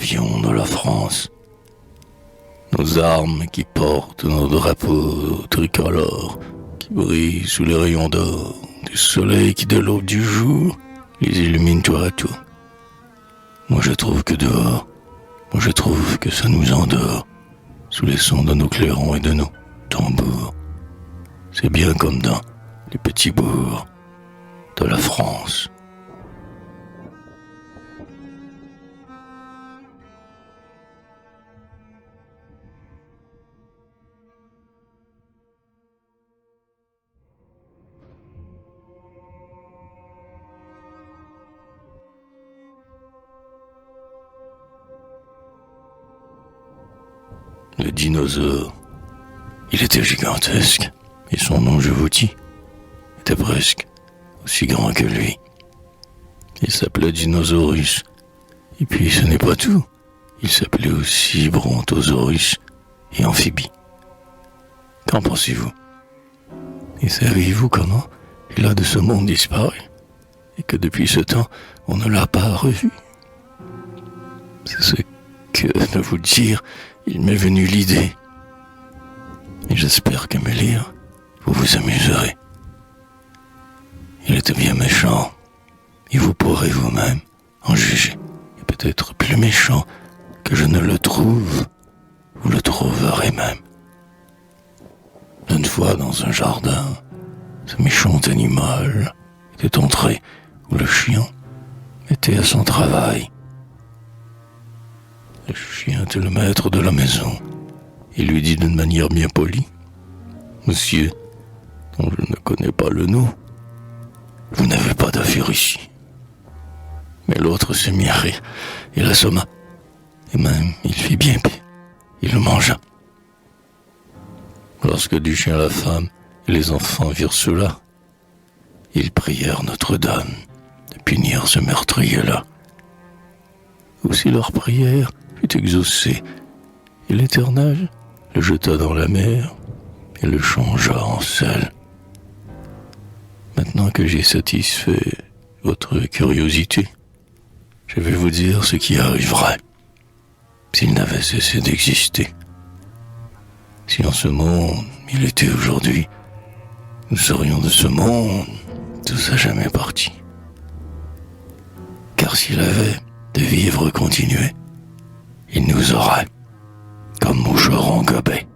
avions de la France. Nos armes qui portent nos drapeaux tricolores, qui brillent sous les rayons d'or du soleil qui de l'aube du jour les illumine tour à tour. Moi je trouve que dehors, moi je trouve que ça nous endort, sous les sons de nos clairons et de nos tambours. C'est bien comme dans les petits bourgs de la France. Le dinosaure, il était gigantesque, et son nom, je vous dis, était presque aussi grand que lui. Il s'appelait Dinosaurus, et puis ce n'est pas tout, il s'appelait aussi Brontosaurus et Amphibie. Qu'en pensez-vous? Et savez-vous comment il a de ce monde disparu, et que depuis ce temps, on ne l'a pas revu? C'est ce que, de vous dire, il m'est venu l'idée. Et j'espère que me lire, vous vous amuserez. Il était bien méchant, et vous pourrez vous-même en juger. Et peut-être plus méchant que je ne le trouve, vous le trouverez même. Une fois dans un jardin, ce méchant animal était entré où le chien était à son travail. Le chien était le maître de la maison. Il lui dit d'une manière bien polie: « Monsieur, dont je ne connais pas le nom, vous n'avez pas d'affaire ici. » Mais l'autre se mit à rire et l'assomma. Et même, il fit bien pire. Il le mangea. Lorsque du chien la femme et les enfants virent cela, ils prièrent Notre-Dame de punir ce meurtrier-là. Aussi leur prière fut exaucée, et l'Éternel le jeta dans la mer et le changea en sel. Maintenant que j'ai satisfait votre curiosité, je vais vous dire ce qui arriverait s'il n'avait cessé d'exister. Si en ce monde il était aujourd'hui, nous serions de ce monde tous à jamais partis. Car s'il avait de vivre continuer, il nous aurait comme moucherons gobés.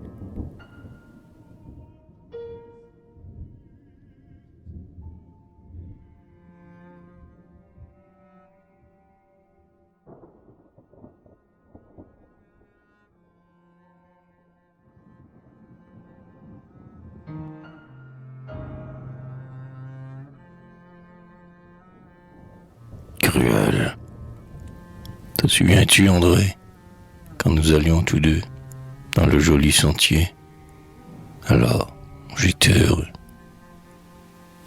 Cruel. Te souviens-tu, André, quand nous allions tous deux dans le joli sentier? Alors, j'étais heureux.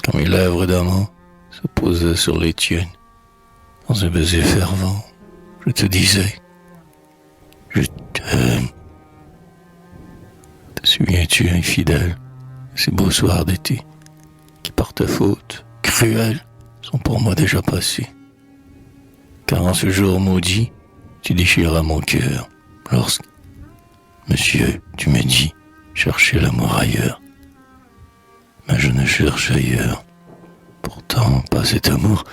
Quand mes lèvres d'amant se posaient sur les tiennes, dans un baiser fervent, je te disais: je t'aime. Te souviens-tu, infidèle, de ces beaux soirs d'été, qui par ta faute, cruelle, sont pour moi déjà passés? Car en ce jour maudit, tu déchiras mon cœur, lorsque, monsieur, tu m'as dit chercher l'amour ailleurs. Mais je ne cherche ailleurs, pourtant pas cet amour,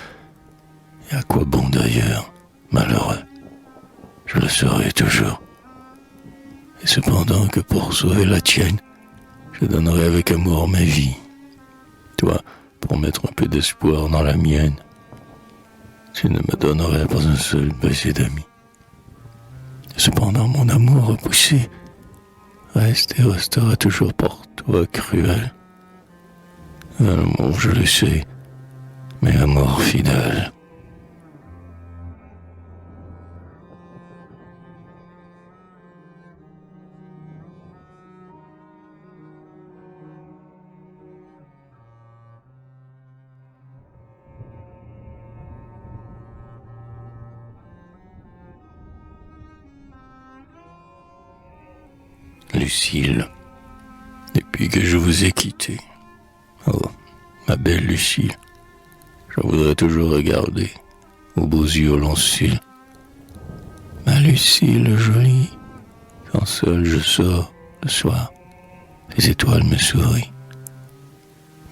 et à quoi bon d'ailleurs, malheureux, je le serai toujours. Et cependant que pour sauver la tienne, je donnerai avec amour ma vie. Toi, pour mettre un peu d'espoir dans la mienne, tu ne me donnerais pas un seul baiser d'ami. Cependant, mon amour repoussé reste et restera toujours pour toi cruel. Un amour, je le sais, mais amour fidèle. Lucille, depuis que je vous ai quitté. Oh, ma belle Lucille, je voudrais toujours regarder aux beaux yeux aux longs cils, Ma Lucille jolie, quand seul je sors le soir, les étoiles me sourient.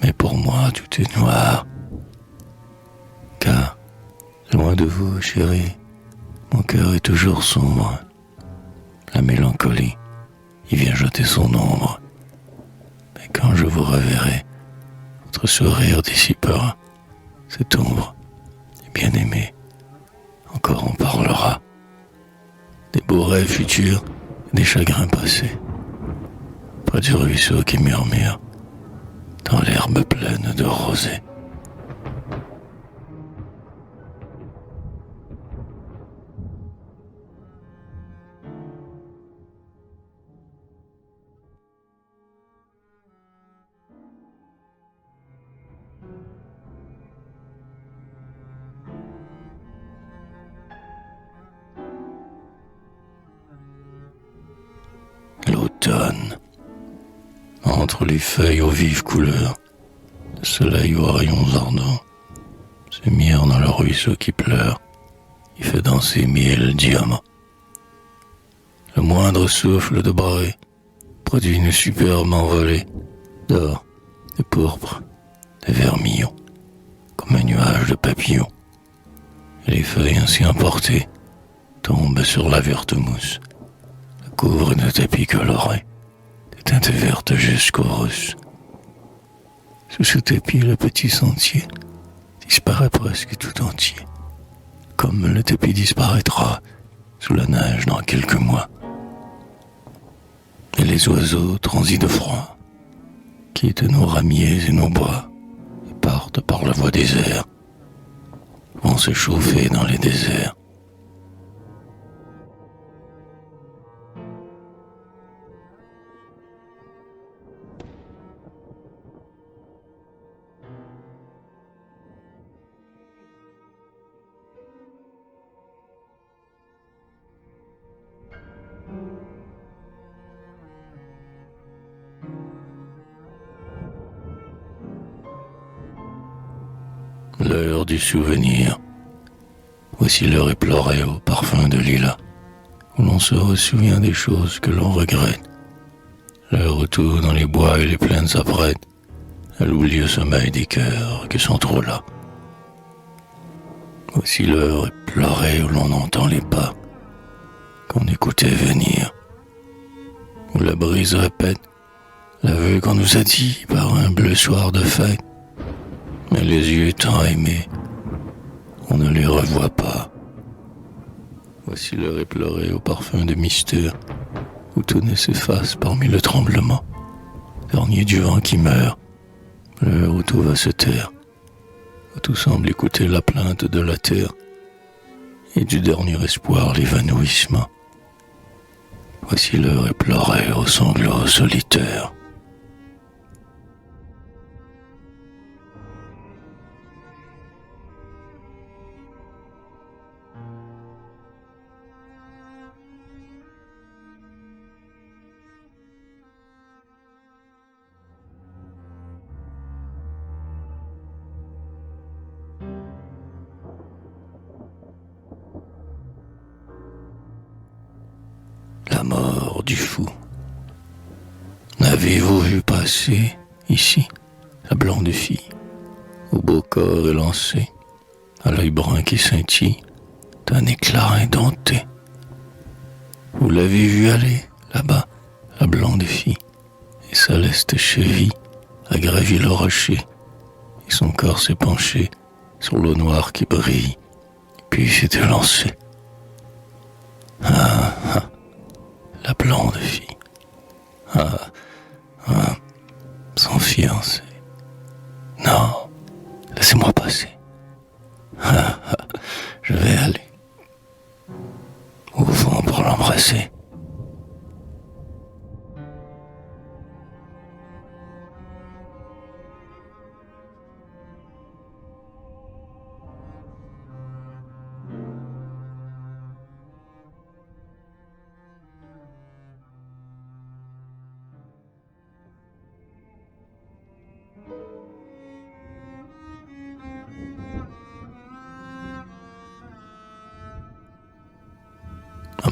Mais pour moi tout est noir, car loin de vous, chérie, mon cœur est toujours sombre. La mélancolie y vient jeter son ombre. Mais quand je vous reverrai, votre sourire dissipera cette ombre. Et bien aimé, encore on parlera des beaux rêves futurs, des chagrins passés, près du ruisseau qui murmure dans l'herbe pleine de rosée. L'automne, entre les feuilles aux vives couleurs, le soleil aux rayons ardents, se mire dans le ruisseau qui pleure, il fait danser mille diamants. Le moindre souffle de bray produit une superbe envolée d'or, de pourpre, de vermillon, comme un nuage de papillons. Et les feuilles ainsi emportées tombent sur la verte mousse, la couvrent de tapis colorés, des teintes vertes jusqu'aux rousses. Sous ce tapis, le petit sentier disparaît presque tout entier, comme le tapis disparaîtra sous la neige dans quelques mois. Et les oiseaux, transis de froid, quittent nos ramiers et nos bois, et partent par la voie des airs, vont se chauffer dans les déserts. L'heure du souvenir. Voici l'heure éplorée au parfum de lilas, où l'on se ressouvient des choses que l'on regrette. L'heure où tout dans les bois et les plaines s'apprête à l'oubli au sommeil des cœurs qui sont trop là. Voici l'heure éplorée où l'on entend les pas qu'on écoutait venir, où la brise répète l'aveu qu'on nous a dit par un bleu soir de fête. Mais les yeux tant aimés, on ne les revoit pas. Voici l'heure éplorée au parfum de mystère, où tout ne s'efface parmi le tremblement, dernier du vent qui meurt, l'heure où tout va se taire, où tout semble écouter la plainte de la terre, et du dernier espoir l'évanouissement. Voici l'heure éplorée aux sanglots solitaires. La mort du fou. N'avez-vous vu passer, ici, la blonde fille, au beau corps élancé, à l'œil brun qui scintille, d'un éclat indompté? Vous l'avez vue aller, là-bas, la blonde fille, et sa leste cheville a gravi le rocher, et son corps s'est penché sur l'eau noire qui brille, puis s'est élancé. Ah, ah, la blonde fille. Ah, ah, son fiancé. Non, laissez-moi passer. Ah, ah, je vais aller au fond pour l'embrasser.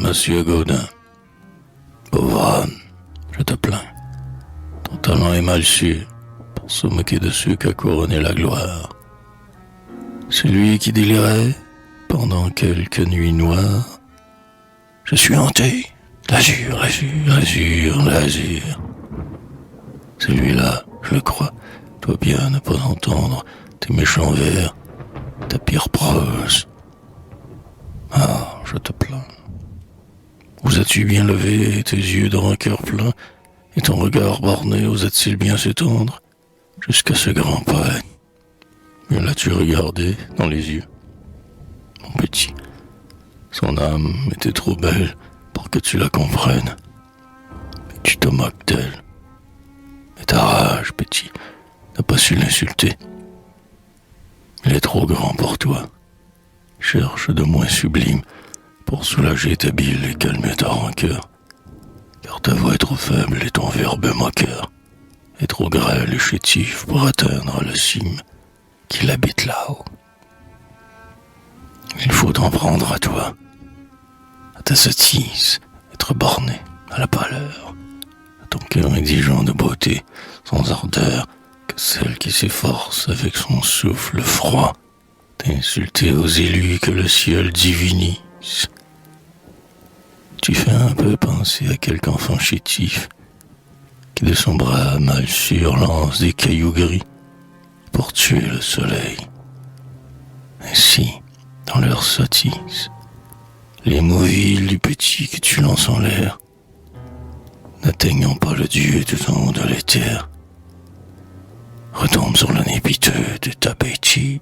monsieur Gaudin. Pauvre âme, je te plains. Ton talent est mal su pour se moquer de ceux qu'a couronné la gloire. Celui qui délirait pendant quelques nuits noires. Je suis hanté, l'azur, l'azur, l'azur, l'azur. Celui-là, je le crois, doit bien ne pas entendre tes méchants vers, ta pire prose. Ah, je te plains. Vous as-tu bien levé tes yeux de rancœur plein, et ton regard borné osait-il bien s'étendre jusqu'à ce grand poète? Me l'as-tu regardé dans les yeux, mon petit? Son âme était trop belle pour que tu la comprennes. Mais tu te moques d'elle. Mais ta rage, petit, n'a pas su l'insulter. Il est trop grand pour toi. Cherche de moins sublime pour soulager ta bile et calmer ta rancœur. Car ta voix est trop faible et ton verbe moqueur est trop grêle et chétif pour atteindre la cime qu'il habite là-haut. Il faut t'en prendre à toi, à ta sottise, être borné à la pâleur, à ton cœur exigeant de beauté, sans ardeur que celle qui s'efforce avec son souffle froid d'insulter aux élus que le ciel divinise. Tu fais un peu penser à quelque enfant chétif qui de son bras mal sûr lance des cailloux gris pour tuer le soleil. Ainsi, dans leur sottise, les mots vils du petit que tu lances en l'air, n'atteignant pas le Dieu tout en haut de l'éther, retombent sur le nez piteux de ta bêtise.